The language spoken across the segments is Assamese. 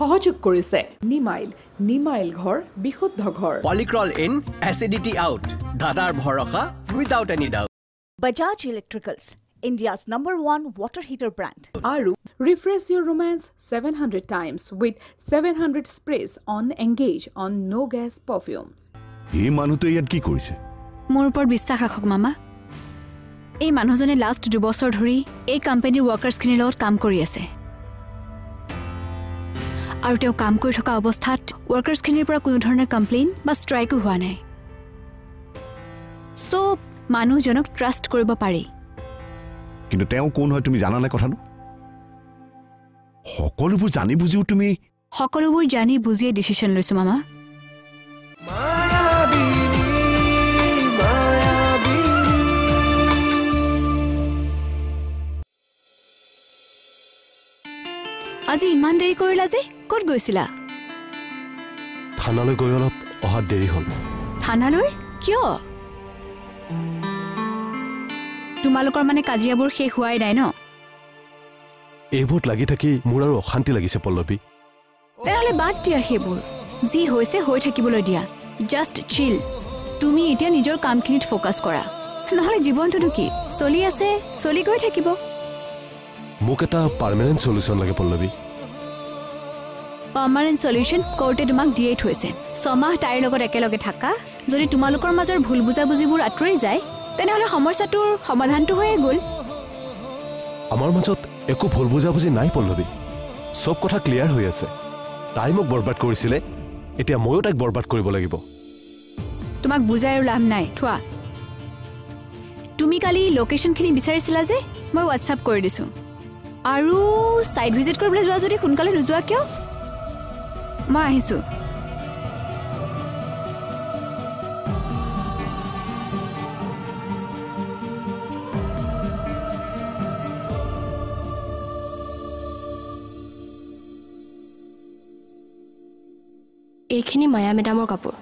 সহযোগ কৰিছে নিমাইল ঘৰ বিশুদ্ধ ঘৰ পলিক্ৰল ইন এচিডিটি আউট দাদাৰ ভৰসা without any doubt Bajaj Electricals, India's #1 water heater brand. আৰু refresh your romance 700 times with 700 sprays on Engage on no gas perfumes. এই মানুহটো ইয়াত কি কৰিছে? মোৰ ওপৰত বিশ্বাস ৰাখক মামা। এই মানুহজনে লাষ্ট 2 বছৰ ধৰি এই কোম্পানীৰ ওয়াৰ্কাৰ্ছখিনিৰ লগত কাম কৰি আছে। আৰু তেওঁ কাম কৰি থকা অৱস্থাত ওয়াৰ্কাৰ্ছখিনিৰ পৰা কোনো ধৰণৰ কমপ্লেইন বা ষ্ট্ৰাইকো হোৱা নাই। সো মানুহজনক ট্ৰাষ্ট কৰিব পাৰি। কিন্তু তেওঁ কোন হয় তুমি জানা নাই কথাটো? সকলোবোৰ জানি বুজিও তুমি সকলোবোৰ জানি বুজিয়ে ডিসিশন লৈছো মামা। আজি ইমান দেৰি কৰিলা যে ক'ত গৈছিলা? থানালৈ গৈ অলপ অহা দেৰি হ'ল। থানালৈ কিয়? তোমালোকৰ মানে কাজিয়াবোৰ শেষ হোৱাই নাই ন? এইবোৰত লাগি থাকি মোৰ আৰু অশান্তি লাগিছে পল্লৱী। তেনেহ'লে বাদ দিয়া সেইবোৰ, যি হৈছে হৈ থাকিবলৈ দিয়া। জাষ্ট চিল। তুমি এতিয়া নিজৰ কামখিনিত ফ'কাছ কৰা, নহ'লে জীৱনটোনো কি চলি আছে চলি গৈ থাকিব। মোক এটা পাৰ্মানেণ্ট চলিউশ্যন লাগে পল্লৱী। পাৰ্মানেণ্ট চলিউশ্যন কোৰ্টে তোমাক দিয়েই থৈছে। 6 মাহ তাইৰ লগত একেলগে থাকা। যদি তোমালোকৰ মাজৰ ভুল বুজাবুজিবোৰ আঁতৰি যায় তেনেহ'লে সমস্যাটোৰ সমাধানটো হৈয়ে গ'ল। আমাৰ মাজত একো ভুল বুজাবুজি নাই পল্লৱী, চব কথা ক্লিয়াৰ হৈ আছে। তাই মোক বৰবাদ কৰিছিলে, এতিয়া ময়ো তাইক বৰবাদ কৰিব লাগিব। তোমাক বুজাই আৰু লাভ নাই। থোৱা, তুমি কালি লোকেশ্যনখিনি বিচাৰিছিলা যে মই হোৱাটছআপ কৰি দিছোঁ। আৰু ছাইট ভিজিট কৰিবলৈ যোৱা যদি সোনকালে নোযোৱা কিয়? মই আহিছোঁ। এইখিনি মায়া মেডামৰ কাপোৰ।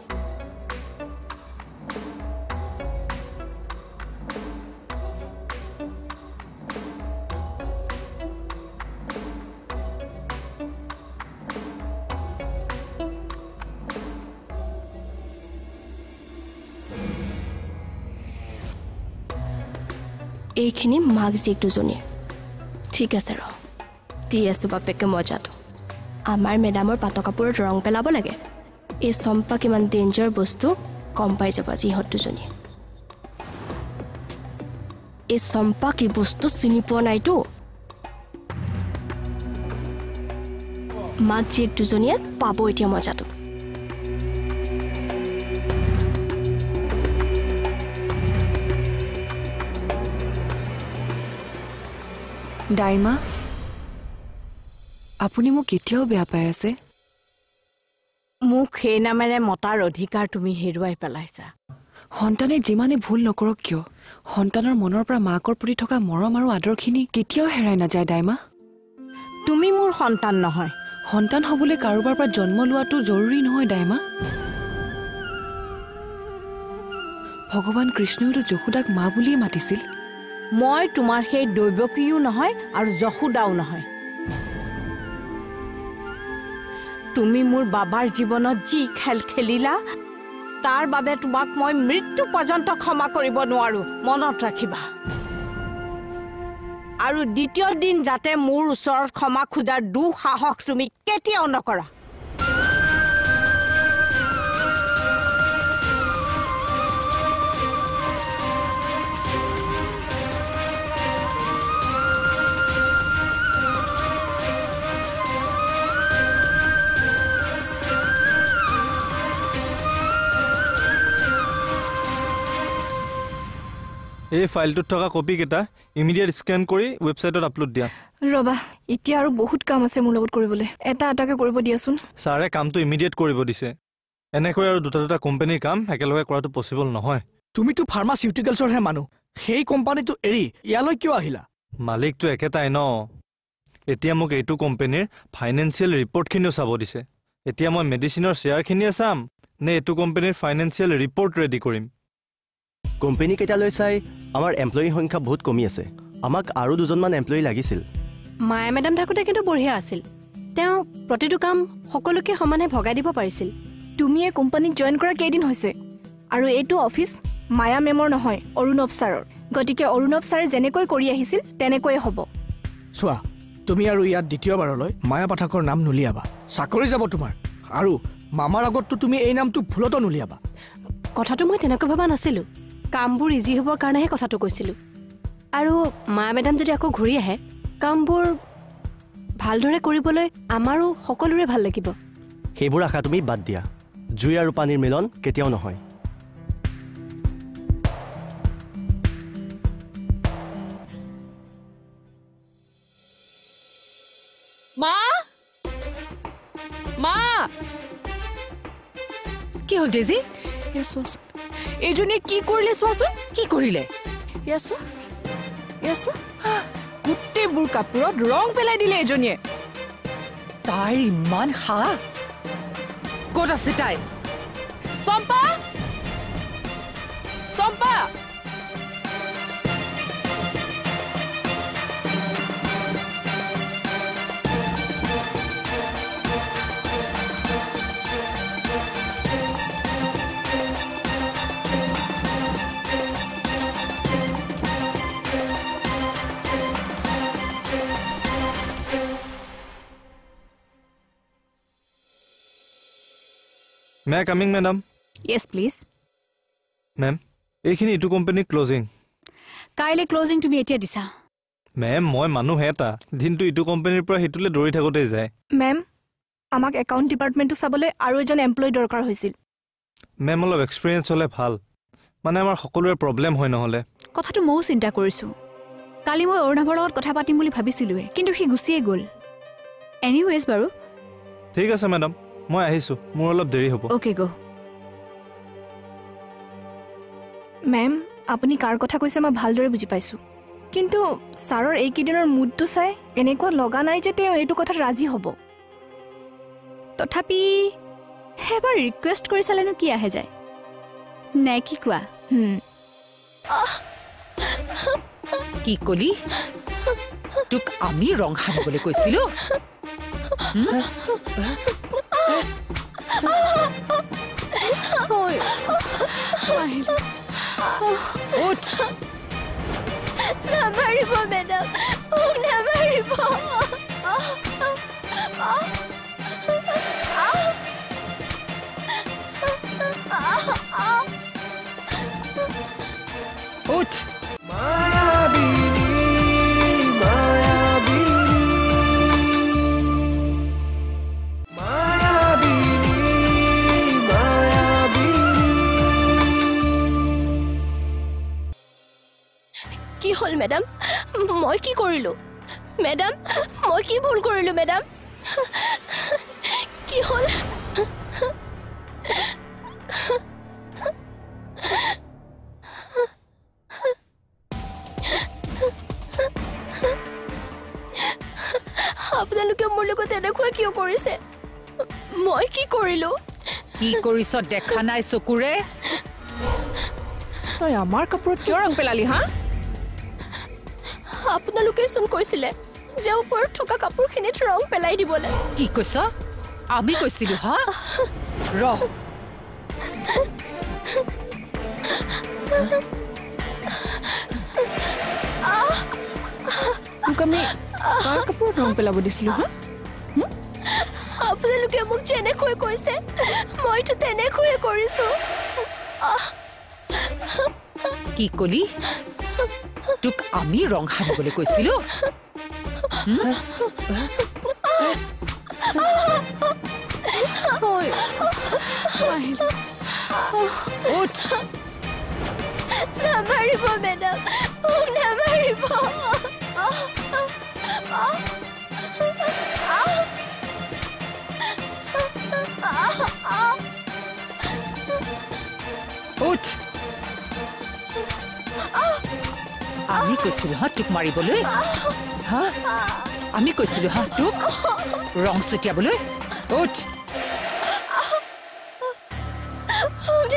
এইখিনি মাক জীয়েক দুজনীৰ। ঠিক আছে ৰ, দি আছোঁ বাপেকে মজাটো। আমাৰ মেডামৰ পাটৰ কাপোৰত ৰং পেলাব লাগে। এই চম্পা কিমান ডেঞ্জাৰ বস্তু গম পাই যাব যিহঁত দুজনী। এই চম্পা কি বস্তু চিনি পোৱা নাইতো। মাক জীয়েক দুজনীয়ে পাব এতিয়া মজাটো। ডাইমা, আপুনি মোক কেতিয়াও বেয়া পাই আছে? মোক সেই নামেৰে মতাৰ অধিকাৰ তুমি হেৰুৱাই পেলাইছা। সন্তানে যিমানে ভুল নকৰক কিয় সন্তানৰ মনৰ পৰা মাকৰ প্ৰতি থকা মৰম আৰু আদৰখিনি কেতিয়াও হেৰাই নাযায়। ডাইমা, তুমি মোৰ সন্তান নহয়। সন্তান হ'বলৈ কাৰোবাৰ পৰা জন্ম লোৱাটো জৰুৰী নহয় ডাইমা। ভগৱান কৃষ্ণইতো যশোদাক মা বুলিয়ে মাতিছিল। মই তোমাৰ সেই দৈৱকীও নহয় আৰু যশোদাও নহয়। তুমি মোৰ বাবাৰ জীৱনত যি খেল খেলিলা তাৰ বাবে তোমাক মই মৃত্যু পৰ্যন্ত ক্ষমা কৰিব নোৱাৰো, মনত ৰাখিবা। আৰু দ্বিতীয় দিন যাতে মোৰ ওচৰত ক্ষমা খোজাৰ দুঃসাহস তুমি কেতিয়াও নকৰা। এই ফাইলটোত থকা কপি কেইটা ইমিডিয়েট স্ক্যান কৰি ওয়েবসাইটত আপলোড দিয়া। ৰবা, এতিয়া আৰু বহুত কাম আছে মোৰ লগত কৰিবলৈ। এটা এটাকে কৰিব দিয়াচোন। ছাৰে কামটো ইমিডিয়েট কৰিব দিছে। এনেকৈ আৰু দুটা কোম্পানীৰ কাম একেলগে কৰাটো পসিবল নহয়। তুমিতো ফাৰ্মাচিউটিকেলছৰহে মানুহ, সেই কোম্পানীটো এৰি ইয়ালৈ কিয় আহিলা? মালিকটো একেটাই ন। এতিয়া মোক এইটো কোম্পানীৰ ফাইনেন্সিয়েল ৰিপৰ্টখিনিও চাব দিছে। এতিয়া মই মেডিচিনৰ শ্বেয়াৰখিনিয়ে চাম নে এইটো কোম্পানীৰ ফাইনেন্সিয়েল ৰিপৰ্ট ৰেডি কৰিম? কোম্পানী কেইটালৈ চাই আমাৰ এমপ্লয়ী সংখ্যা বহুত কমি আছে। আমাক আৰু 2জনমান এমপ্লয়ী লাগিছিল। মায়া মেডাম থাকোঁতে কিন্তু বঢ়িয়া আছিল। তেওঁ প্ৰতিটো কাম সকলোকে সমানে ভগাই দিব পাৰিছিল। তুমি এই কোম্পানীত জইন কৰা কেইদিন হৈছে আৰু এইটো অফিচ মায়া মেমৰ নহয় অৰুণৱ ছাৰৰ। গতিকে অৰুণৱ ছাৰে যেনেকৈ কৰি আহিছিল তেনেকৈয়ে হ'ব। চোৱা তুমি আৰু ইয়াত দ্বিতীয়বাৰলৈ মায়া পাঠকৰ নাম নুলিয়াবা। চাকৰি যাব তোমাৰ। আৰু মামাৰ আগততো তুমি এই নামটো ভুলতো নুলিয়াবা। কথাটো মই তেনেকৈ ভবা নাছিলোঁ। কামবোৰ ইজি হ'বৰ কাৰণেহে কথাটো কৈছিলোঁ। আৰু মায়া মেডাম যদি আকৌ ঘূৰি আহে কামবোৰ ভালদৰে কৰিবলৈ আমাৰো সকলোৰে ভাল লাগিব। সেইবোৰ আশা তুমি বাদ দিয়া। জুই আৰু পানীৰ মিলন কেতিয়াও নহয়। মা মা কি হ'ল ডেজি? চোৱাচোন এইজনীয়ে কি কৰিলে চোৱাচোন। কি কৰিলে? গোটেইবোৰ কাপোৰত ৰং পেলাই দিলে এজনীয়ে। তাইৰ ইমান সাহ! ক'ত আছে তাই? চম্পা চম্পা May I coming, madam? Yes, please. Ma'am, এইখিনি ইটো কোম্পানী ক্লোজিং। কাইলে ক্লোজিং তুমি এতিয়া দিছা। মেম মই মানুহ এটা দিনটো ইটো কোম্পানীৰ পৰা হিতুলে দৌৰি থাকোতে যায়। মেম আমাক একাউণ্ট ডিপাৰ্টমেণ্টটো চাবলৈ আৰু এজন এমপ্লয়ী দৰকাৰ হৈছিল। মেম অলপ এক্সপিৰিয়েঞ্চ হ'লে ভাল। মানে আমাৰ সকলোৰে প্ৰব্লেম হয় নহ'লে। কথাটো ময়ো চিন্তা কৰিছোঁ। কালি মই অৰুণাভৰ লগত কথা পাতিম বুলি ভাবিছিলোঁৱে, কিন্তু সি গুচিয়ে গ'ল। এনিৱেজ বাৰু ঠিক আছে মেডাম, মই আহিছোঁ। মোৰ অলপ দেৰি হ'ব। অ'কে গো। মেম আপুনি কাৰ কথা কৈছে মই ভালদৰে বুজি পাইছোঁ, কিন্তু ছাৰৰ এইকেইদিনৰ মুডটো চাই এনেকুৱা লগা নাই যে তেওঁ এইটো কথাত ৰাজি হ'ব। তথাপি এবাৰ ৰিকুৱেষ্ট কৰি চালেনো কি আহে যায় নে কি কোৱা? কি কলি? তোক আমি ৰং সানিবলৈ কৈছিলো। উঠ নামাৰিব মেডাম, নামাৰিব। উঠ কি হ'ল মেডাম? মই কি কৰিলোঁ মেডাম? মই কি ভুল কৰিলোঁ মেডাম? কি হ'ল? আপোনালোকে মোৰ লগত এনেকুৱা কিয় কৰিছে? মই কি কৰিলোঁ? কি কৰিছ দেখা নাই চকুৰে? তই আমাৰ কাপোৰত কিয় ৰং পেলালি? হা, আপোনালোকে চোন কৈছিলে যে ওপৰত থকা কাপোৰখিনিত ৰং পেলাই দিবলৈ। কি কৈছ? আমি কৈছিলো? হা ৰহ, তোক আমি কাৰ কাপোৰত ৰং পেলাব দিছিলো? হা, আপোনালোকে মোক যেনেকৈ কৈছে মইতো তেনেকৈয়ে কৰিছোঁ। কি কলি? তোক আমি ৰং সানিবলৈ কৈছিলো? উঠ নামাৰিব মেডাম, নামাৰিব। উঠ। আমি কৈছিলো হা তোক মাৰিবলৈ? হা, আমি কৈছিলো হা তোক ৰং ছটিয়াবলৈ? উঠ।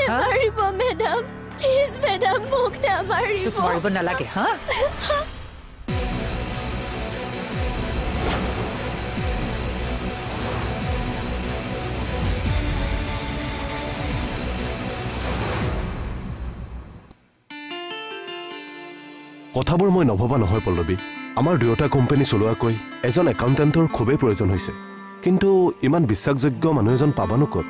নামাৰিব মেডাম, প্লিজ মেডাম, মোক নামাৰিব। তোক মাৰিব নালাগে। হা, কথাবোৰ মই নভবা নহয় পল্লৱী আমাৰ দুয়োটা কোম্পানী চলোৱাকৈ এজন একাউণ্টেণ্টৰ খুবেই প্ৰয়োজন হৈছে কিন্তু ইমান বিশ্বাসযোগ্য মানুহ এজন পাবানো ক'ত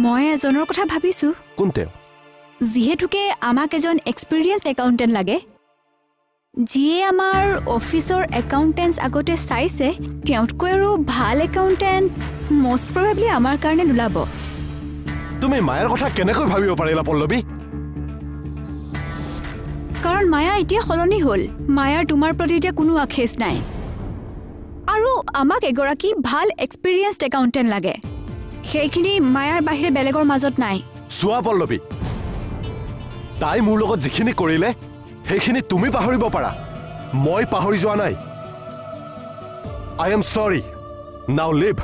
মই এজনৰ কথা ভাবিছোঁ কোন তেওঁ যিহেতুকে আমাক এজন এক্সপিৰিয়েঞ্চড একাউণ্টেণ্ট লাগে যিয়ে আমাৰ অফিচৰ একাউণ্টেণ্টছ আগতে চাইছে তেওঁতকৈ আৰু ভাল একাউণ্টেণ্ট মষ্ট প্ৰবেবলি আমাৰ কাৰণে নোলাব তুমি মায়াৰ কথা কেনেকৈ ভাবিব পাৰিলা পল্লৱী কাৰণ মায়া এতিয়া সলনি হ'ল মায়াৰ তোমাৰ প্ৰতি এতিয়া কোনো আখেজ নাই আৰু আমাক এগৰাকী ভাল এক্সপিৰিয়েঞ্চড একাউণ্টেণ্ট লাগে সেইখিনি মায়াৰ বাহিৰে বেলেগৰ মাজত নাই চোৱা পল্লৱী তাই মোৰ লগত যিখিনি কৰিলে সেইখিনি তুমি পাহৰিব পাৰা মই পাহৰি যোৱা নাই আই এম সৰি নাও লিভ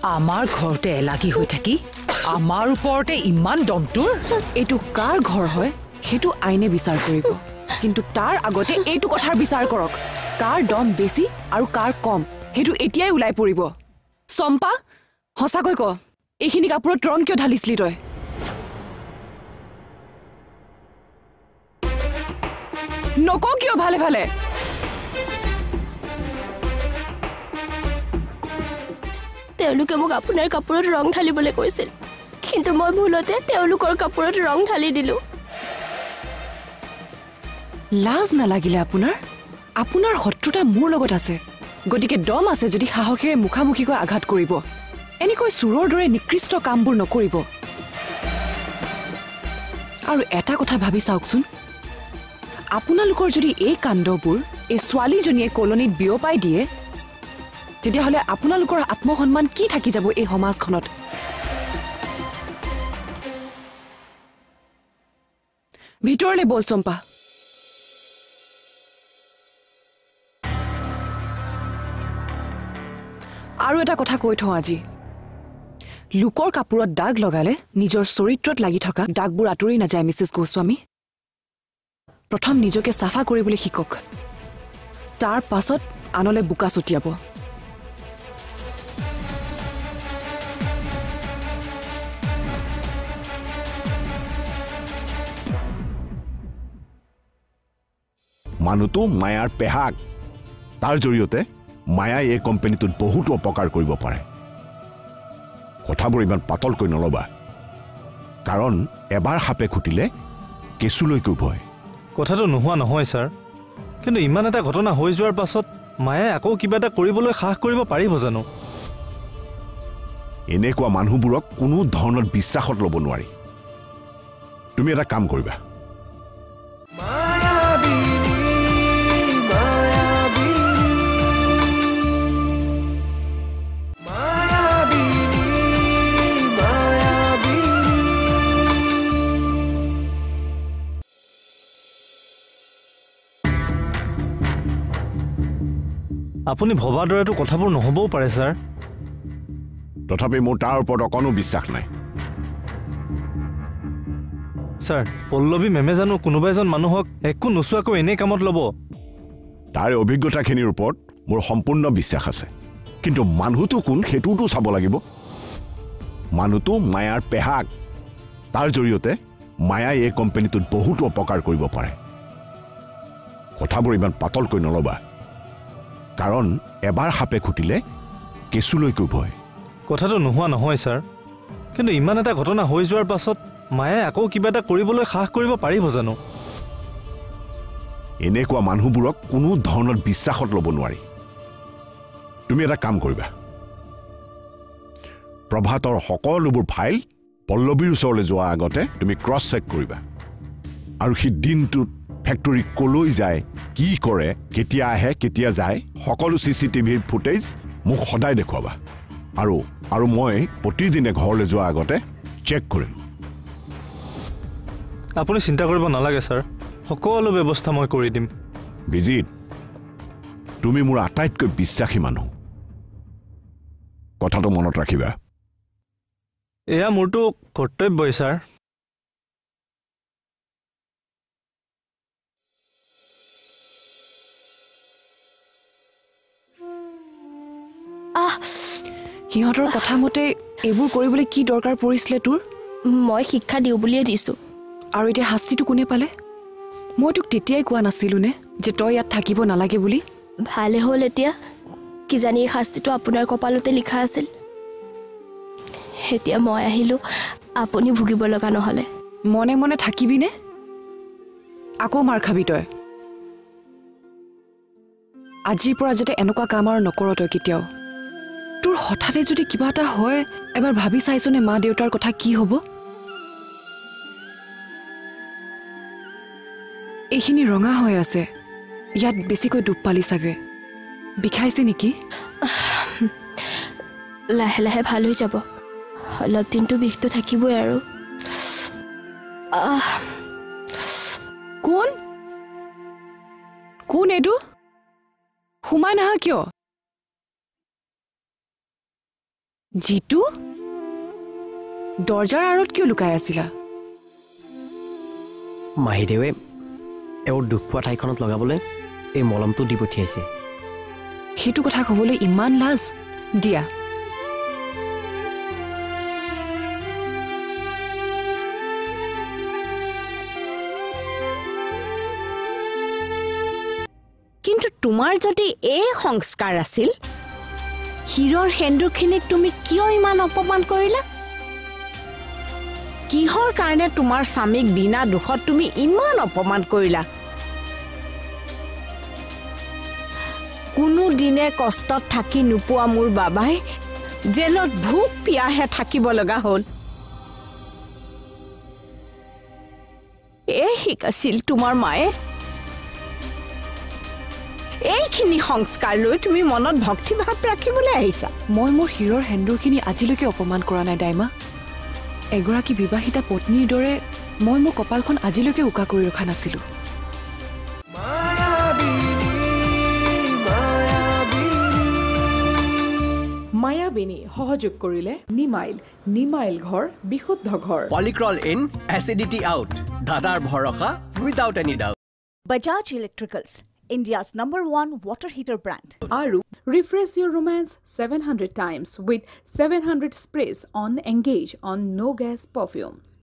আমাৰ ঘৰতে এলাগী হৈ থাকি আমাৰ ওপৰতে ইমান দমটোৰ এইটো কাৰ ঘৰ হয় সেইটো আইনে বিচাৰ কৰিব কিন্তু তাৰ আগতে এইটো কথাৰ বিচাৰ কৰক কাৰ দম বেছি আৰু কাৰ কম সেইটো এতিয়াই ওলাই পৰিব চম্পা সঁচাকৈ ক এইখিনি কাপোৰত ৰং কিয় ঢালিছিলি তই নক কিয় ভালে ভালে তেওঁলোকে মোক আপোনাৰ কাপোৰত ৰং ঢালিবলৈ কৈছিল কিন্তু মই ভুলতে তেওঁলোকৰ কাপোৰত ৰং ঢালি দিলো লাজ নালাগিলে আপোনাৰ শত্ৰুতা মোৰ লগত আছে গতিকে দম আছে যদি সাহসেৰে মুখামুখিকৈ আঘাত কৰিব এনেকৈ চুৰৰ দৰে নিকৃষ্ট কামবোৰ নকৰিব আৰু এটা কথা ভাবি চাওকচোন আপোনালোকৰ যদি এই কাণ্ডবোৰ এই ছোৱালীজনীয়ে কলনীত বিয়পাই দিয়ে তেতিয়াহ'লে আপোনালোকৰ আত্মসন্মান কি থাকি যাব এই সমাজখনত ভিতৰলৈ বল চম্পা আৰু এটা কথা কৈ থওঁ আজি লোকৰ কাপোৰত দাগ লগালে নিজৰ চৰিত্ৰত লাগি থকা দাগবোৰ আঁতৰি নাযায় মিছেছ গোস্বামী প্ৰথম নিজকে চাফা কৰিবলৈ শিকক তাৰ পাছত আনলে বোকা ছটিয়াব মানুহটো মায়াৰ পেহাক তাৰ জৰিয়তে মায়াই এই কোম্পানীটোত বহুতো অপকাৰ কৰিব পাৰে কথাবোৰ ইমান পাতলকৈ নলবা কাৰণ এবাৰ সাপে খুটিলে কেঁচুলৈকো ভয় কথাটো নোহোৱা নহয় ছাৰ কিন্তু ইমান এটা ঘটনা হৈ যোৱাৰ পাছত মায়াই আকৌ কিবা এটা কৰিবলৈ সাহস কৰিব পাৰিব জানো এনেকুৱা মানুহবোৰক কোনো ধৰণৰ বিশ্বাসত ল'ব নোৱাৰি তুমি এটা কাম কৰিবা আপুনি ভবাৰ দৰেতো কথাবোৰ নহ'বও পাৰে ছাৰ তথাপি মোৰ তাৰ ওপৰত অকণো বিশ্বাস নাই ছাৰ পল্লৱী মেমে জানো কোনোবা এজন মানুহক একো নোচোৱাকৈ এনেই কামত ল'ব তাৰ অভিজ্ঞতাখিনিৰ ওপৰত মোৰ সম্পূৰ্ণ বিশ্বাস আছে কিন্তু মানুহটো কোন সেইটোতো চাব লাগিব মানুহটো মায়াৰ পেহাক তাৰ জৰিয়তে মায়াই এই কোম্পানীটোত বহুতো অপকাৰ কৰিব পাৰে কথাবোৰ ইমান পাতলকৈ নলবা কাৰণ এবাৰ সাপে খুটিলে কেঁচুলৈকো ভয় কথাটো নোহোৱা নহয় ছাৰ কিন্তু ইমান এটা ঘটনা হৈ যোৱাৰ পাছত মায়াই আকৌ কিবা এটা কৰিবলৈ সাহস কৰিব পাৰিব জানো এনেকুৱা মানুহবোৰক কোনো ধৰণৰ বিশ্বাসত ল'ব নোৱাৰি তুমি এটা কাম কৰিবা প্ৰভাতৰ সকলোবোৰ ফাইল পল্লৱীৰ ওচৰলৈ যোৱাৰ আগতে তুমি ক্ৰছ চেক কৰিবা আৰু সেই দিনটোত ফেক্টৰী কলৈ যায় কি কৰে কেতিয়া আহে কেতিয়া যায় সকলো চিচিটিভিৰ ফুটেজ মোক সদায় দেখুৱাবা আৰু মই প্ৰতিদিনে ঘৰলৈ যোৱাৰ আগতে চেক কৰিম আপুনি চিন্তা কৰিব নালাগে ছাৰ সকলো ব্যৱস্থা মই কৰি দিম বিজিত তুমি মোৰ আটাইতকৈ বিশ্বাসী মানুহ কথাটো মনত ৰাখিবা এয়া মোৰতো কৰ্তব্যই ছাৰ সিহঁতৰ কথা মতে এইবোৰ কৰিবলৈ কি দৰকাৰ পৰিছিলে তোৰ? মই শিক্ষা দিওঁ বুলিয়ে দিছোঁ। আৰু এতিয়া শাস্তিটো কোনে পালে? মই তোক তেতিয়াই কোৱা নাছিলোঁ নে যে তই ইয়াত থাকিব নালাগে বুলি? ভালে হ'ল এতিয়া। কিজানি এই শাস্তিটো আপোনাৰ কপালতে লিখা আছিল। এতিয়া মই আহিলোঁ, আপুনি ভুগিব লগা নহ'লে। মনে মনে থাকিবিনে? আকৌ মাৰ খাবি তই। আজিৰ পৰা যাতে এনেকুৱা কাম আৰু নকৰ তই কেতিয়াও। তোৰ হঠাতে যদি কিবা এটা হয়, এবাৰ ভাবি চাইছনে মা দেউতাৰ কথা কি হ'ব? এইখিনি ৰঙা হৈ আছে, ইয়াত বেছিকৈ ডুব পালি চাগে। বিষাইছে নেকি? লাহে লাহে ভাল হৈ যাব। অলপ দিনটো বিষটো থাকিবই আৰু। কোন কোন এইটো? সোমাই নাহা কিয়? জিতু, দৰজাৰ আঁৰত কিয় লুকাই আছিলা? মাহীদেৱে এওঁৰ দুখ পোৱা ঠাইখনত লগাবলৈ এই মলমটো দি পঠিয়াইছে। সেইটো কথা ক'বলৈ ইমান লাজ? দিয়া। কিন্তু তোমাৰ যদি এই সংস্কাৰ আছিল, হীৰৰ সেন্দুৰখিনিক তুমি কিয় ইমান অপমান কৰিলা? কিহৰ কাৰণে তোমাৰ স্বামীক বিনা দুখত তুমি ইমান অপমান কৰিলা? কোনো দিনে কষ্টত থাকি নোপোৱা মোৰ বাবাই জেলত ভোক পিয়াহে থাকিব লগা হ'ল। এই শিকাইছিল তোমাৰ মায়ে? এইখিনি সংস্কাৰ লৈ তুমি মনত ভক্তিভাৱ ৰাখিবলৈ আহিছা? মই মোৰ হীৰৰ সেন্দুৰখিনি আজিলৈকে অপমান কৰা নাই দাইমা। এগৰাকী বিবাহিতা পত্নীৰ দৰে মই মোৰ কপালখন আজিলৈকে উকা কৰি ৰখা নাছিলোঁ। মায়াবিনী সহযোগ কৰিলে নিমাইল ঘৰ বিশুদ্ধ ঘৰ। পলিক্ৰল ইন, এচিডিটি আউট, দাদাৰ ভৰসা without any doubt. Bajaj Electricals, India's #1 water heater brand. Aru, refresh your romance 700 times with 700 sprays on Engage on no gas perfume.